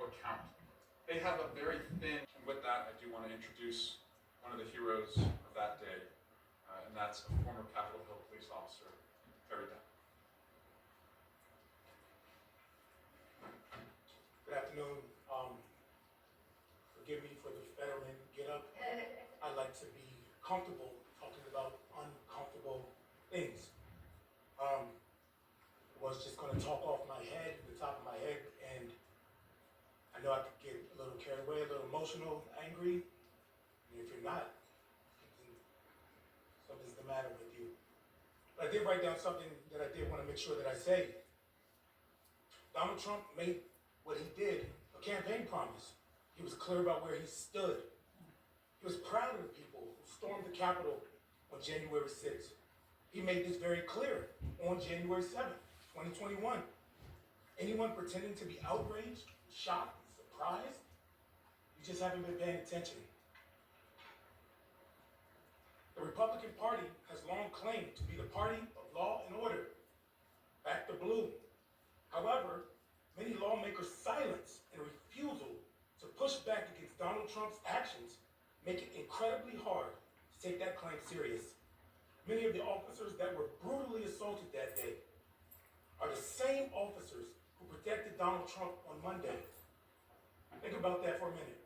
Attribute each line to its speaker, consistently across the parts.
Speaker 1: account. They have a very thin, and with that, I do want to introduce one of the heroes of that day, and that's a former Capitol Hill police officer, Terry Dunn.
Speaker 2: Good afternoon. Forgive me for the veteran get up. I like to be comfortable talking about uncomfortable things. Was just going to talk off my head, the top of my head, and I know I could get a little carried away, a little emotional, angry. And if you're not, something's the matter with you. But I did write down something that I did want to make sure that I say. Donald Trump made what he did a campaign promise. He was clear about where he stood. He was proud of the people who stormed the Capitol on January 6th. He made this very clear on January 7th, 2021. Anyone pretending to be outraged, shocked, surprised, you just haven't been paying attention. The Republican Party has long claimed to be the party of law and order. Back to blue. However, many lawmakers' silence and refusal to push back against Donald Trump's actions make it incredibly hard to take that claim serious. Many of the officers that were brutally assaulted that day are the same officers who protected Donald Trump on Monday. Think about that for a minute.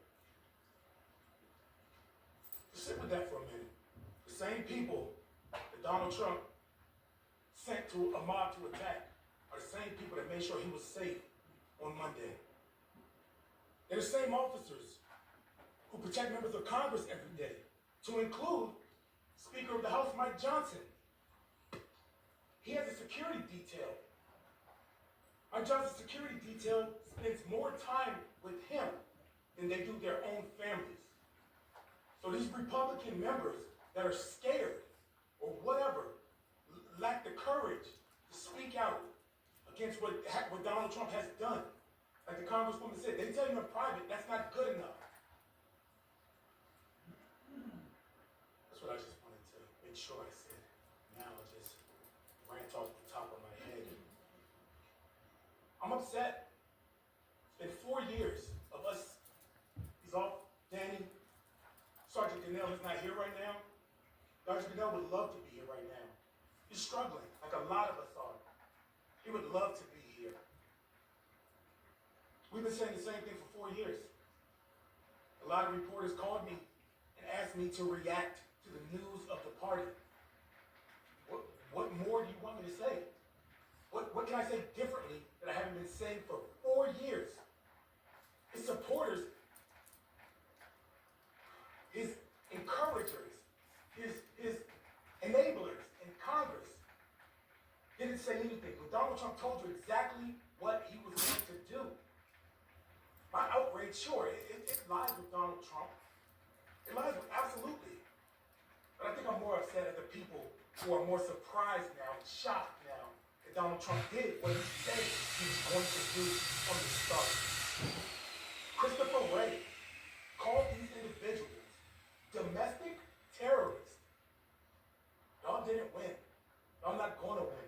Speaker 2: Just sit with that for a minute. The same people that Donald Trump sent to a mob to attack are the same people that made sure he was safe on Monday. They're the same officers who protect members of Congress every day, to include Speaker of the House Mike Johnson. He has a security detail. Mike Johnson's security detail spends more time with him than they do their own families. So these Republican members that are scared or whatever, lack the courage to speak out against what Donald Trump has done. Like the Congresswoman said, they tell you in private that's not good enough. That's what I just wanted to make sure I said. Now I just rant off the top of my head. I'm upset. It's been 4 years of us. He's off. Danny. Sergeant Donnell is not here right now. Sergeant Donnell would love to be here right now. He's struggling, like a lot of us are. He would love to be here. We've been saying the same thing for 4 years. A lot of reporters called me and asked me to react to the news of the party. What more do you want me to say? What can I say differently that I haven't been saying for 4 years? His supporters, his encouragers, his enablers in Congress didn't say anything. But Donald Trump told you exactly what he was going to do. My outrage, sure, it lies with Donald Trump. It lies with, absolutely. But I think I'm more upset at the people who are more surprised now, shocked now, that Donald Trump did what he said he was going to do from the start. Christopher Wray called these individuals domestic terrorists. Y'all didn't win. Y'all not going to win.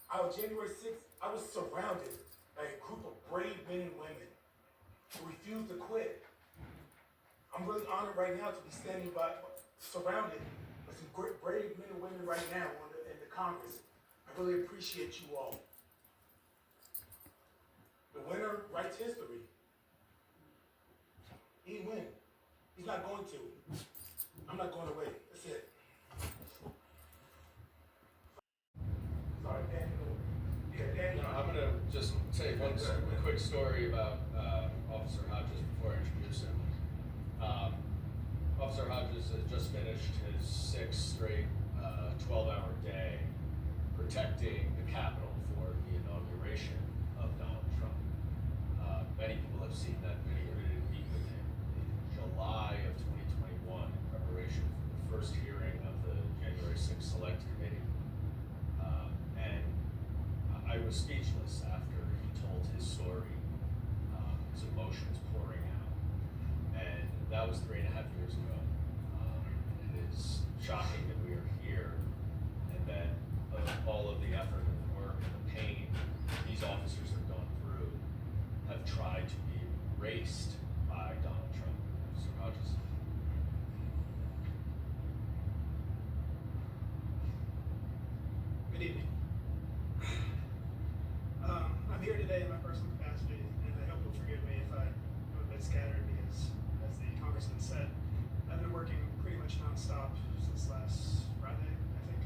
Speaker 2: On January 6th, I was surrounded by a group of brave men and women who refused to quit. I'm really honored right now to be standing by, surrounded with some great, brave men and women right now in the Congress. I really appreciate you all. The winner writes history. He didn't win. He's not going to. I'm not going away. That's it. Sorry, Daniel. Yeah, Daniel.
Speaker 3: I'm going to just say one quick story about Officer Hodges before I introduce him. Officer Hodges has just finished his 6th straight 12-hour day protecting the Capitol for the inauguration of Donald Trump. Many people have seen that video. I did meet with him in July of 2021 in preparation for the first hearing of the January 6th Select Committee. And I was speechless after he told his story, his emotions pouring out. And that was 3.5 years ago. And it is shocking that we are here and that all of the effort and the work and the pain these officers have gone through have tried to be erased by Donald Trump. Mr. Rogers.
Speaker 4: Good evening. I'm here today in my personal capacity, and I hope you'll forgive me if I'm a bit scattered because, as the congressman said, I've been working pretty much nonstop since last Friday, I think,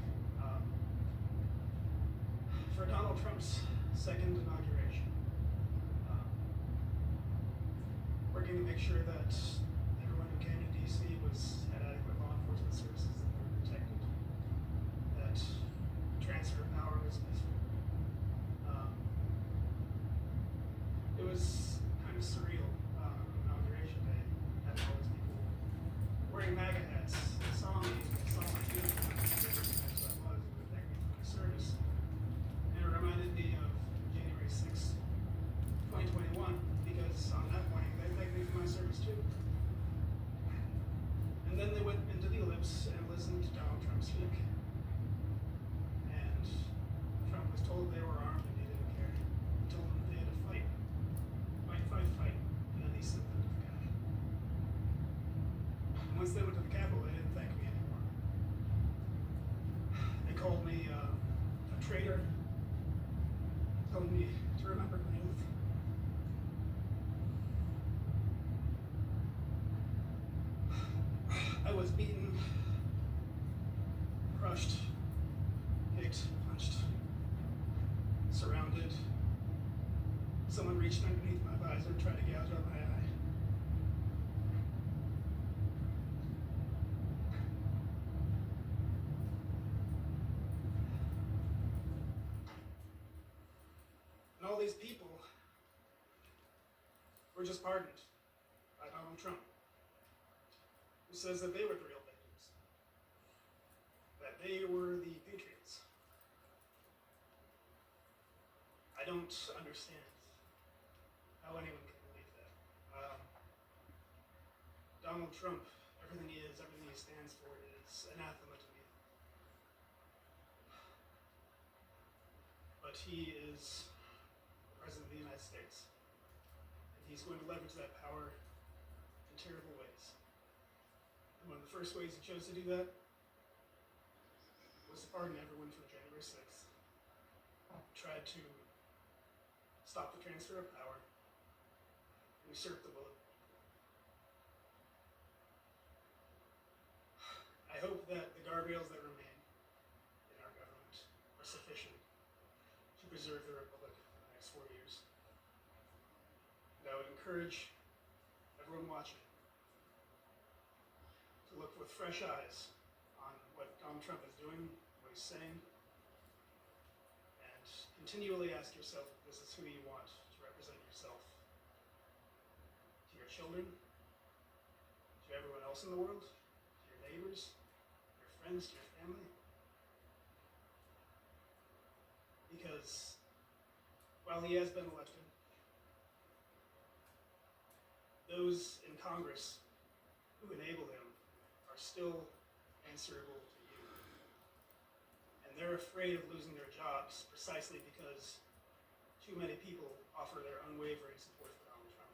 Speaker 4: for Donald Trump's second inauguration. Working to make sure that everyone who came to D.C. had adequate law enforcement services, that they were protected, that transfer of power was peaceful. It was kind of surreal, inauguration day, having all these people wearing MAGA hats. They saw me, they saw my uniform, they recognized who I was, and thanked me for my service. And it reminded me of January 6th, 2021, because on that morning they thanked me for my service too. And then they went into the ellipse and listened to Donald Trump speak. And Trump was told they were armed and he didn't care. He told them they had to fight. Fight. And then he sent them to the Capitol. And once they went to the Capitol, they didn't thank me anymore. They called me a traitor. Told me to remember my oath. I was beaten, crushed, kicked, punched, surrounded. Someone reached underneath my visor and tried to gouge out my eye. And all these people were just pardoned by Donald Trump, who says that they were the real victims, that they were the patriots. I don't understand how anyone can believe that. Donald Trump, everything he is, everything he stands for is anathema to me. But he is the President of the United States, and he's going to leverage that power in terrible ways. And one of the first ways he chose to do that was to pardon everyone from January 6th. Tried to stop the transfer of power, and usurp the will of the people. I hope that the guardrails that remain in our government are sufficient to preserve the Republic for the next 4 years. And I would encourage everyone watching to look with fresh eyes on what Donald Trump is doing, what he's saying, and continually ask yourself if this is who you want to represent yourself to your children, to everyone else in the world, to your neighbors, your friends, to your family. Because while he has been elected, those in Congress who enable him are still answerable to you. And they're afraid of losing their jobs precisely because too many people offer their unwavering support for Donald Trump.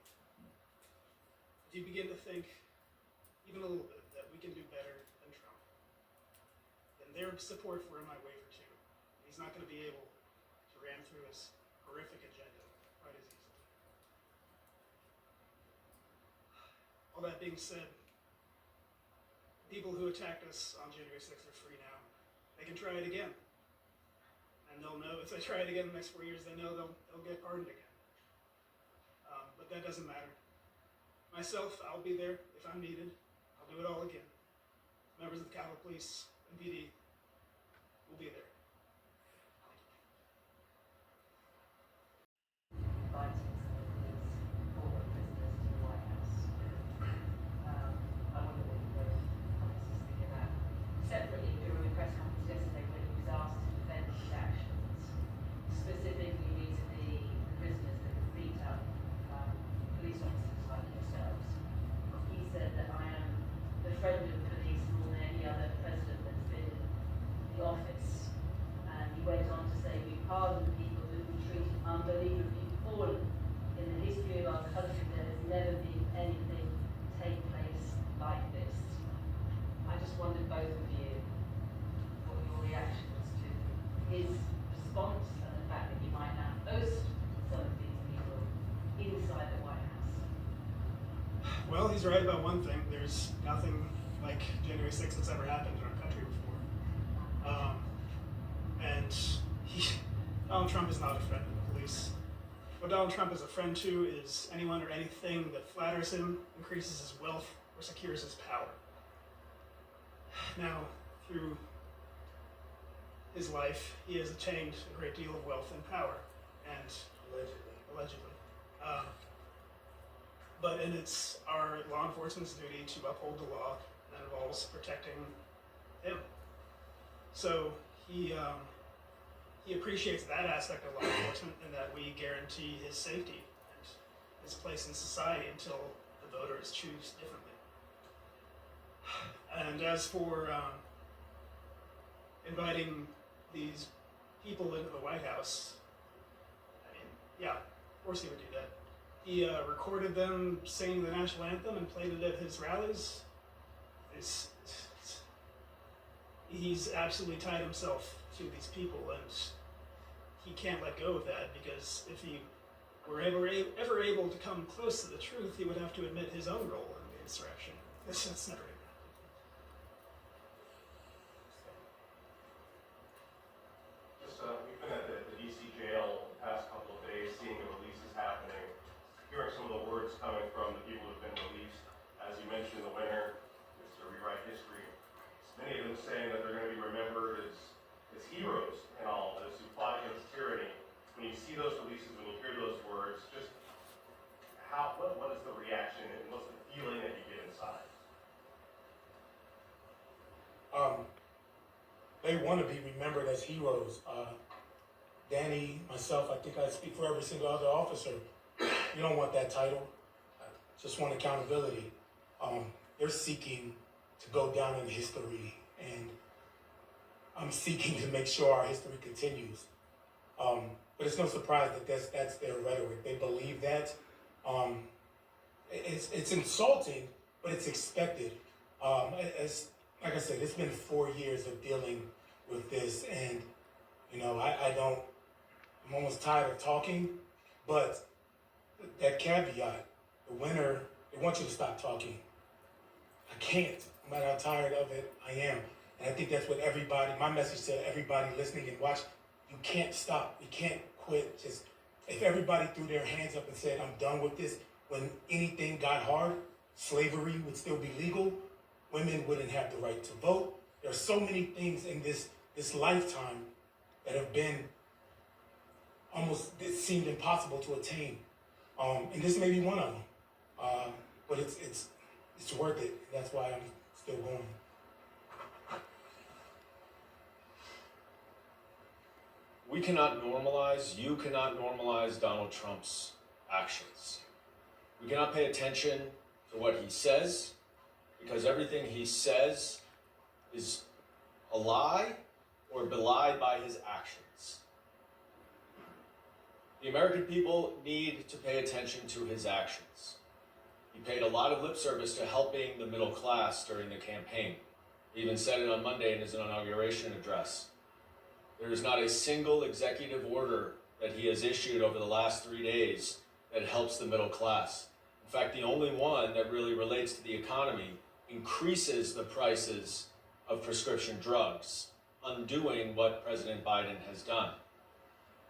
Speaker 4: If you begin to think, even a little bit, that we can do better than Trump, then their support for him might waver too. He's not going to be able to ram through his horrific agenda quite as easily. All that being said, people who attacked us on January 6th are free now. They can try it again. And they'll know, if they try it again in the next 4 years, they know they'll get pardoned again. But that doesn't matter. Myself, I'll be there if I'm needed. I'll do it all again. Members of the Capitol Police and PD will be there.
Speaker 5: Inviting some of these former prisoners to the White House. I wonder what the officers think of that. Separately, during a press conference yesterday when he was asked to defend his actions, specifically vis-a-vis the prisoners that have beat up police officers like yourselves, he said that I am the friend of police more than any other president that's been in the office.
Speaker 4: Well, he's right about one thing. There's nothing like January 6th that's ever happened in our country before. And Donald Trump is not a friend of the police. What Donald Trump is a friend to is anyone or anything that flatters him, increases his wealth, or secures his power. Now, through his life, he has attained a great deal of wealth and power, and allegedly. But it's our law enforcement's duty to uphold the law, and that involves protecting him. So he appreciates that aspect of law enforcement, and that we guarantee his safety and his place in society until the voters choose differently. And as for inviting these people into the White House, I mean, yeah, of course he would do that. He recorded them singing the national anthem and played it at his rallies. He's absolutely tied himself to these people, and he can't let go of that, because if he were ever able to come close to the truth, he would have to admit his own role in the insurrection. That's never going to happen.
Speaker 6: We've been at the DC jail the past couple of days, seeing the releases happening, hearing some of the words coming from the people who have been released. As you mentioned, the winner is to rewrite history. Many of them saying that they're going to be remembered as heroes and all this, who fought against tyranny. When you see those releases, when you hear those words, just what is the reaction and what's the feeling that you get inside?
Speaker 2: They want to be remembered as heroes. Danny, myself, I think I speak for every single other officer. You don't want that title. Just want accountability. They're seeking to go down in history, and I'm seeking to make sure our history continues. But it's no surprise that that's their rhetoric. They believe that. It's insulting, but it's expected. Like I said, it's been 4 years of dealing with this, and I'm almost tired of talking, but that caveat, the winner, they want you to stop talking. I can't. No matter how tired of it I am. And I think that's what my message to everybody listening and watching, you can't stop. You can't quit. Just, if everybody threw their hands up and said, I'm done with this, when anything got hard, slavery would still be legal, women wouldn't have the right to vote. There are so many things in this lifetime that have been it seemed impossible to attain. And this may be one of them. But it's worth it. That's why I'm still going.
Speaker 3: You cannot normalize Donald Trump's actions. We cannot pay attention to what he says, because everything he says is a lie or belied by his actions. The American people need to pay attention to his actions. He paid a lot of lip service to helping the middle class during the campaign. He even said it on Monday in his inauguration address. There is not a single executive order that he has issued over the last 3 days that helps the middle class. In fact, the only one that really relates to the economy increases the prices of prescription drugs, undoing what President Biden has done.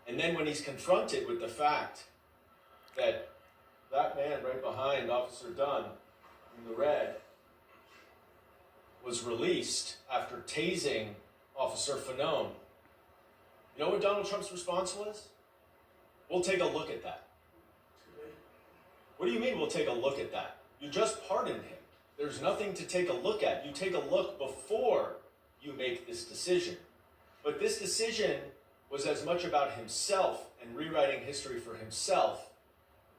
Speaker 3: And then when he's confronted with the fact that that man right behind Officer Dunn in the red was released after tasing Officer Fanone, you know what Donald Trump's response was? We'll take a look at that. What do you mean we'll take a look at that? You just pardoned him. There's nothing to take a look at. You take a look before you make this decision. But this decision was as much about himself and rewriting history for himself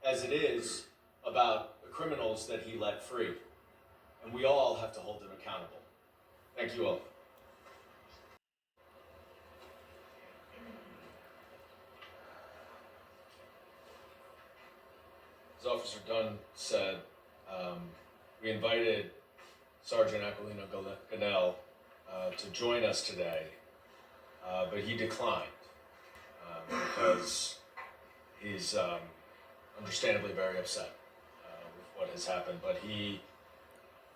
Speaker 3: as it is about the criminals that he let free. And we all have to hold him accountable. Thank you all. As Officer Dunn said, we invited Sergeant Aquilino Ganell to join us today, but he declined because he's understandably very upset with what has happened, but he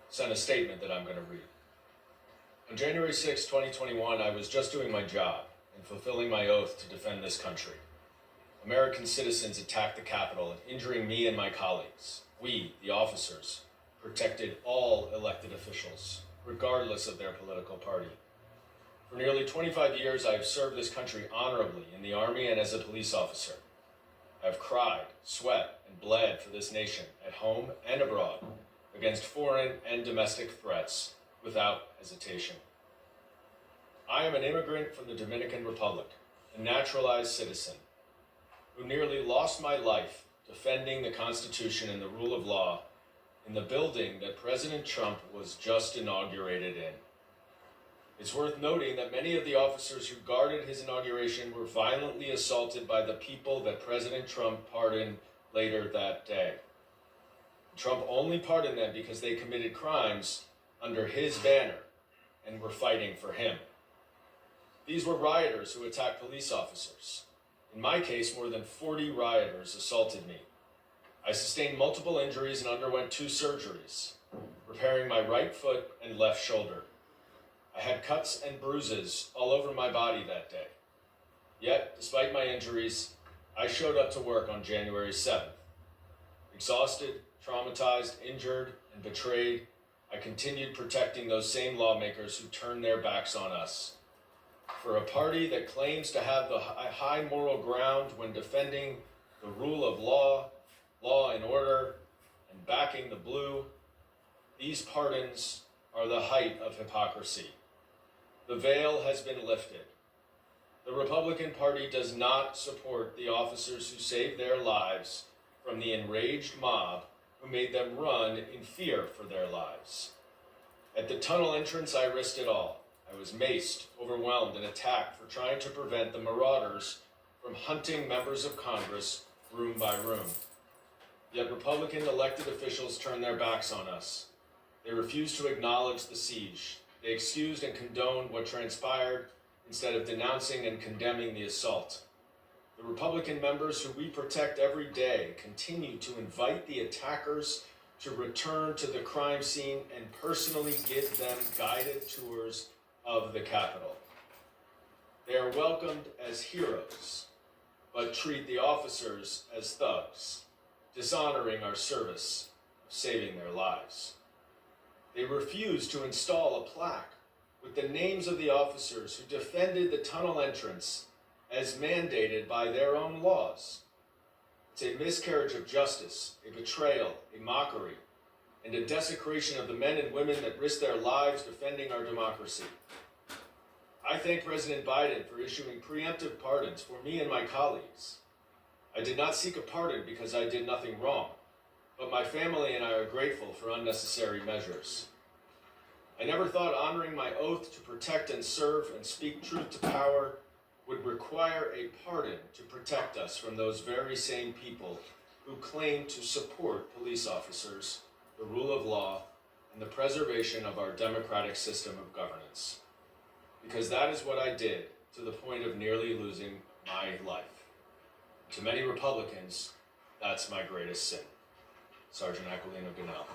Speaker 3: sent a statement that I'm going to read. On January 6, 2021, I was just doing my job and fulfilling my oath to defend this country. American citizens attacked the Capitol and injuring me and my colleagues. We, the officers, protected all elected officials, regardless of their political party. For nearly 25 years, I have served this country honorably in the Army and as a police officer. I have cried, sweat, and bled for this nation at home and abroad against foreign and domestic threats without hesitation. I am an immigrant from the Dominican Republic, a naturalized citizen, who nearly lost my life defending the Constitution and the rule of law in the building that President Trump was just inaugurated in. It's worth noting that many of the officers who guarded his inauguration were violently assaulted by the people that President Trump pardoned later that day. Trump only pardoned them because they committed crimes under his banner and were fighting for him. These were rioters who attacked police officers. In my case, more than 40 rioters assaulted me. I sustained multiple injuries and underwent 2 surgeries, repairing my right foot and left shoulder. I had cuts and bruises all over my body that day. Yet, despite my injuries, I showed up to work on January 7th. Exhausted, traumatized, injured, and betrayed, I continued protecting those same lawmakers who turned their backs on us. For a party that claims to have the high moral ground when defending the rule of law, law and order, and backing the blue, these pardons are the height of hypocrisy. The veil has been lifted. The Republican Party does not support the officers who saved their lives from the enraged mob who made them run in fear for their lives. At the tunnel entrance, I risked it all. I was maced, overwhelmed, and attacked for trying to prevent the marauders from hunting members of Congress room by room. Yet Republican elected officials turned their backs on us. They refused to acknowledge the siege. They excused and condoned what transpired instead of denouncing and condemning the assault. The Republican members who we protect every day continue to invite the attackers to return to the crime scene and personally give them guided tours of the Capitol. They are welcomed as heroes, but treat the officers as thugs, dishonoring our service of saving their lives. They refuse to install a plaque with the names of the officers who defended the tunnel entrance as mandated by their own laws. It's a miscarriage of justice, a betrayal, a mockery, and a desecration of the men and women that risked their lives defending our democracy. I thank President Biden for issuing preemptive pardons for me and my colleagues. I did not seek a pardon because I did nothing wrong, but my family and I are grateful for unnecessary measures. I never thought honoring my oath to protect and serve and speak truth to power would require a pardon to protect us from those very same people who claim to support police officers, the rule of law, and the preservation of our democratic system of governance. Because that is what I did to the point of nearly losing my life. To many Republicans, that's my greatest sin. Sergeant Aquilino Gonell.